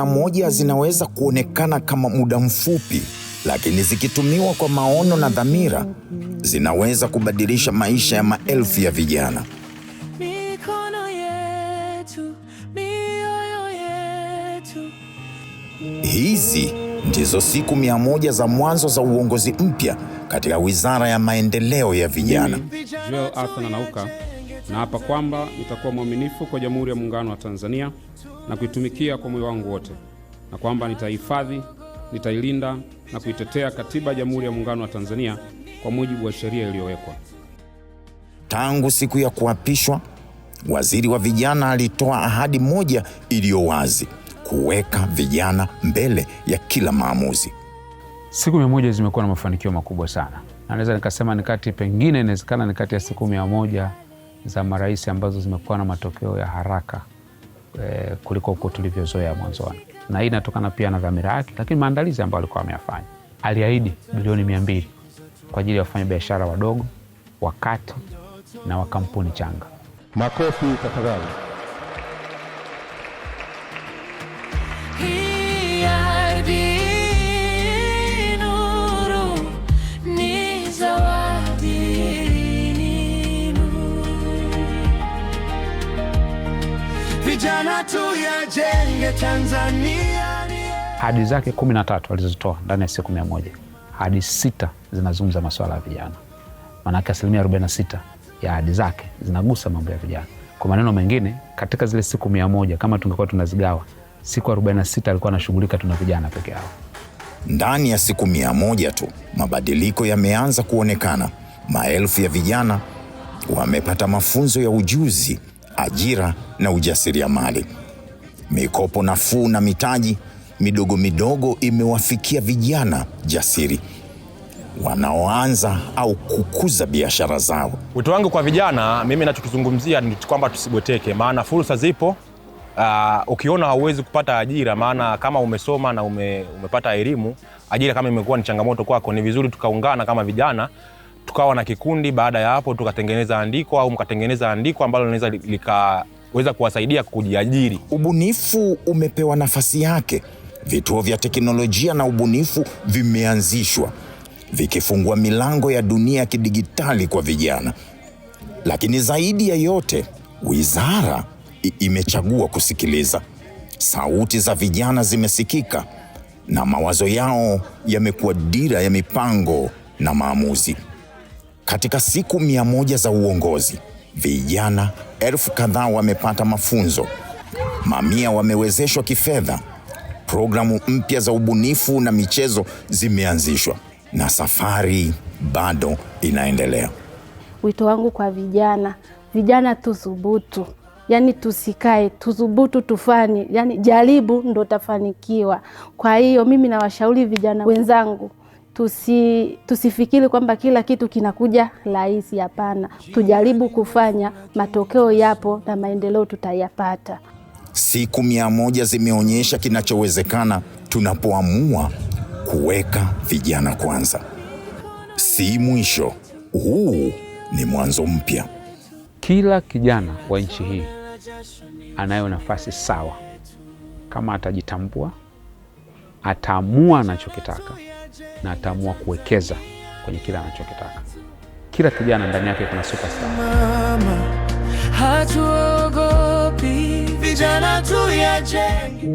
100 zinaweza kuonekana kama muda mfupi, lakini zikitumiwa kwa maono na dhamira, zinaweza kubadilisha maisha ya maelfu ya vijana. Hizi ndizo siku 100 za mwanzo za uongozi mpya katika Wizara ya Maendeleo ya Vijana. Joel Arthur Nauka, na hapa kwamba nitakuwa mwaminifu kwa Jamhuri ya Muungano wa Tanzania na kuitumikia kwa moyo wangu wote, na kwamba nitahifadhi, nitailinda na kuitetea Katiba ya Jamhuri ya Muungano wa Tanzania kwa mujibu wa sheria iliyowekwa. Tangu siku ya kuapishwa, waziri wa vijana alitoa ahadi moja iliyo wazi: kuweka vijana mbele ya kila maamuzi. Siku 100 zimekuwa na mafanikio makubwa sana. Naweza nikasema pengine inawezekana ni kati ya siku 100 za marais ambazo zimekuwa na matokeo ya haraka kuliko huko tulivyozoea mwanzoni. Na hii inatokana pia na dhamira yake, lakini maandalizi ambayo alikuwa ameyafanya. Aliahidi bilioni 200 kwa ajili ya wafanya biashara wadogo, wakati na wa kampuni changa. Makofi tafadhali. Vijana tuyajenge Tanzania. Ahadi zake 13 alizozitoa ndani ya siku 100. Ahadi 6 zinazungumza masuala ya vijana. Maana asilimia 46 ya ahadi zake zinagusa mambo ya vijana. Kwa maneno mengine, katika zile siku 100 kama tungekuwa tunazigawa, siku 46 alikuwa anashughulika tuna vijana peke yao. Ndani ya siku 100 tu, mabadiliko yameanza kuonekana. Maelfu ya vijana wamepata mafunzo ya ujuzi, ajira na ujasiriamali. Mikopo nafuu na mitaji midogo midogo imewafikia vijana jasiri wanaoanza au kukuza biashara zao. Wito wangu kwa vijana, mimi ninachokizungumzia ni kwamba tusibweteke, maana fursa zipo. Ukiona hauwezi kupata ajira, maana kama umesoma na umepata elimu, ajira kama imekuwa ni changamoto kwako, ni vizuri tukaungana kama vijana, tukawa na kikundi. Baada ya hapo tukatengeneza andiko au mkatengeneza andiko ambalo linaweza likaweza kuwasaidia kujiajiri. Ubunifu umepewa nafasi yake. Vituo vya teknolojia na ubunifu vimeanzishwa, vikifungua milango ya dunia ya kidigitali kwa vijana. Lakini zaidi ya yote, wizara imechagua kusikiliza. Sauti za vijana zimesikika na mawazo yao yamekuwa dira ya mipango na maamuzi. Katika siku 100 za uongozi, vijana 1000 kadhaa wamepata mafunzo. Mamia wamewezeshwa kifedha. Programu mpya za ubunifu na michezo zimeanzishwa. Na safari bado inaendelea. Wito wangu kwa vijana tuthubutu. Yani tusikae, tuthubutu, tufanye. Yani jaribu ndo tafanikiwa. Kwa hiyo mimi nawashauri vijana wenzangu, tusifikiri kwamba kila kitu kinakuja rahisi. Hapana, tujaribu kufanya, matokeo yapo na maendeleo tutayapata. Siku 100 zimeonyesha kinachowezekana tunapoamua kuweka vijana kwanza. Si mwisho, huu ni mwanzo mpya. Kila kijana wa nchi hii anayo nafasi sawa kama atajitambua, ataamua anachokitaka na ataamua kuwekeza kwenye kila anachokitaka. Kila kijana ndani yake kuna superstar. Hatuogopi, vijana tuyajenge.